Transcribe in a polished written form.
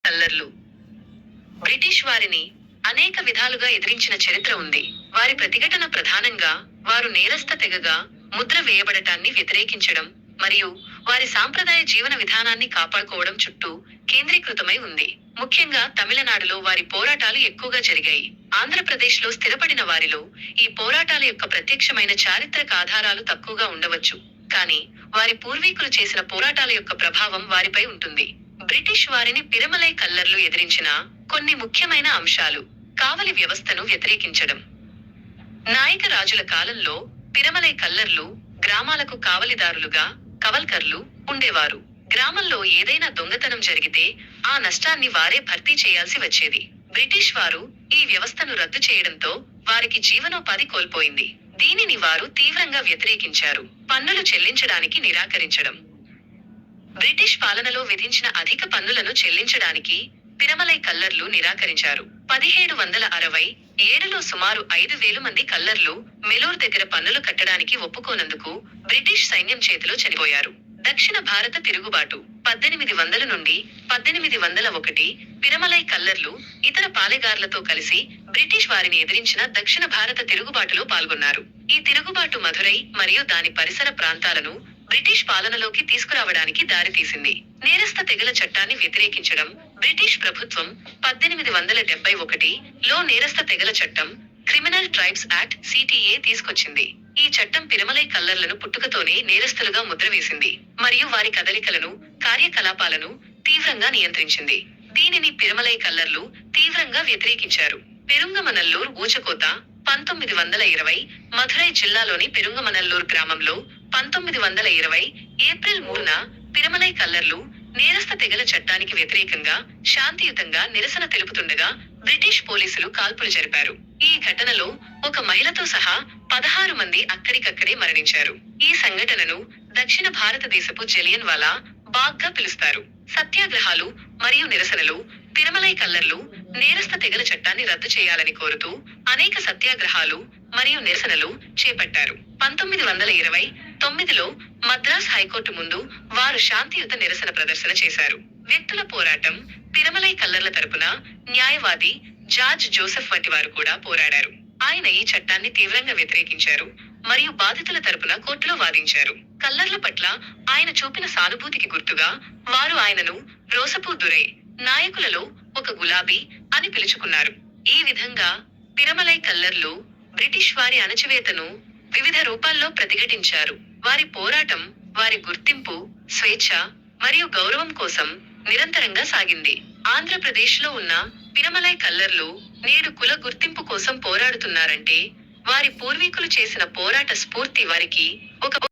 కల్లర్లు British వారిని అనేక విధాలుగా ఎదిరించిన చరిత్ర ఉంది. వారి ప్రతిఘటన ప్రధానంగా వారు నేరస్థ తెగగా ముద్ర వేయబడటాన్ని వ్యతిరేకించడం మరియు వారి సాంప్రదాయ జీవన విధానాన్ని కాపాడుకోవడం చుట్టూ కేంద్రీకృతమై ఉంది. ముఖ్యంగా తమిళనాడులో వారి పోరాటాలు ఎక్కువగా జరిగాయి. ఆంధ్రప్రదేశ్లో స్థిరపడిన వారిలో ఈ పోరాటాల యొక్క ప్రత్యక్షమైన చారిత్రక ఆధారాలు తక్కువగా ఉండవచ్చు, కానీ వారి పూర్వీకులు చేసిన పోరాటాల యొక్క ప్రభావం వారిపై ఉంటుంది. బ్రిటిష్ వారిని పిరమలై కల్లర్లు ఎదిరించిన కొన్ని ముఖ్యమైన అంశాలు. కావలి వ్యవస్థను వ్యతిరేకించడం. నాయక రాజుల కాలంలో పిరమలై కల్లర్లు గ్రామాలకు కావలిదారులుగా కవల్కర్లు ఉండేవారు. గ్రామంలో ఏదైనా దొంగతనం జరిగితే ఆ నష్టాన్ని వారే భర్తీ చేయాల్సి వచ్చేది. బ్రిటిష్ వారు ఈ వ్యవస్థను రద్దు చేయడంతో వారికి జీవనోపాధి కోల్పోయింది. దీనిని వారు తీవ్రంగా వ్యతిరేకించారు. పన్నులు చెల్లించడానికి నిరాకరించడం. బ్రిటిష్ పాలనలో విధించిన అధిక పన్నులను చెల్లించడానికి పిరమలై కల్లర్లు నిరాకరించారు. 1767లో సుమారు 5,000 మంది కల్లర్లు మెలూర్ దగ్గర పన్నులు కట్టడానికి ఒప్పుకోనందుకు బ్రిటిష్ సైన్యం చేతిలో చనిపోయారు. దక్షిణ భారత తిరుగుబాటు. 1800 నుండి 1801 పిరమలై కల్లర్లు ఇతర పాలెగార్లతో కలిసి బ్రిటిష్ వారిని ఎదిరించిన దక్షిణ భారత తిరుగుబాటులో పాల్గొన్నారు. ఈ తిరుగుబాటు మధురై మరియు దాని పరిసర ప్రాంతాలను బ్రిటిష్ పాలనలోకి తీసుకురావడానికి దారితీసింది. నేరస్థ తెగల చట్టాన్ని వ్యతిరేకించడం. బ్రిటిష్ ప్రభుత్వం 1871లో నేరస్థ తెగల చట్టం క్రిమినల్ ట్రైబ్స్ యాక్ట్ (CTA) తీసుకొచ్చింది. ఈ చట్టం పిరమలై కల్లర్లను పుట్టుకతోనే నేరస్థులుగా ముద్రవేసింది మరియు వారి కదలికలను, కార్యకలాపాలను తీవ్రంగా నియంత్రించింది. దీనిని పిరమలై కల్లర్లు తీవ్రంగా వ్యతిరేకించారు. పెరుంగమనల్లూర్ ఊచకోత. 1920 మధురై జిల్లాలోని పెరుంగమనల్లూర్ గ్రామంలో 1920 ఏప్రిల్ 3న పిరమలై కల్లర్లు నేరస్థ తెగల చట్టానికి వ్యతిరేకంగా శాంతియుతంగా నిరసన తెలుపుతుండగా బ్రిటిష్ పోలీసులు కాల్పులు జరిపారు. ఈ ఘటనలో ఒక మహిళతో సహా 16 మంది అక్కడికక్కడే మరణించారు. ఈ సంఘటనను దక్షిణ భారతదేశపు జలియన్ వాలా బాగ్గా పిలుస్తారు. సత్యాగ్రహాలు మరియు నిరసనలు. పిరమలై కల్లర్లు నేరస్థ తెగల చట్టాన్ని రద్దు చేయాలని కోరుతూ అనేక సత్యాగ్రహాలు మరియు నిరసనలు చేపట్టారు. 1929లో మద్రాస్ హైకోర్టు ముందు వారు శాంతియుత నిరసన ప్రదర్శన చేశారు. వ్యక్తుల పోరాటం. పిరమలై కల్లర్ల తరపున న్యాయవాది జార్జ్ జోసెఫ్ వంటి వారు కూడా పోరాడారు. ఆయన ఈ చట్టాన్ని తీవ్రంగా వ్యతిరేకించారు మరియు బాధితుల తరపున కోర్టులో వాదించారు. కల్లర్ల పట్ల ఆయన చూపిన సానుభూతికి గుర్తుగా వారు ఆయనను రోసపు దురై నాయకులలో ఒక గులాబీ అని పిలుచుకున్నారు. ఈ విధంగా పిరమలై కల్లర్లు బ్రిటిష్ వారి అణచివేతను వివిధ రూపాల్లో ప్రతిఘటించారు. వారి పోరాటం వారి గుర్తింపు, స్వేచ్ఛ మరియు గౌరవం కోసం నిరంతరంగా సాగింది. ఆంధ్రప్రదేశ్లో ఉన్న పిరమలై కల్లర్లు నేడు కుల గుర్తింపు కోసం పోరాడుతున్నారంటే వారి పూర్వీకులు చేసిన పోరాట స్ఫూర్తి వారికి ఒక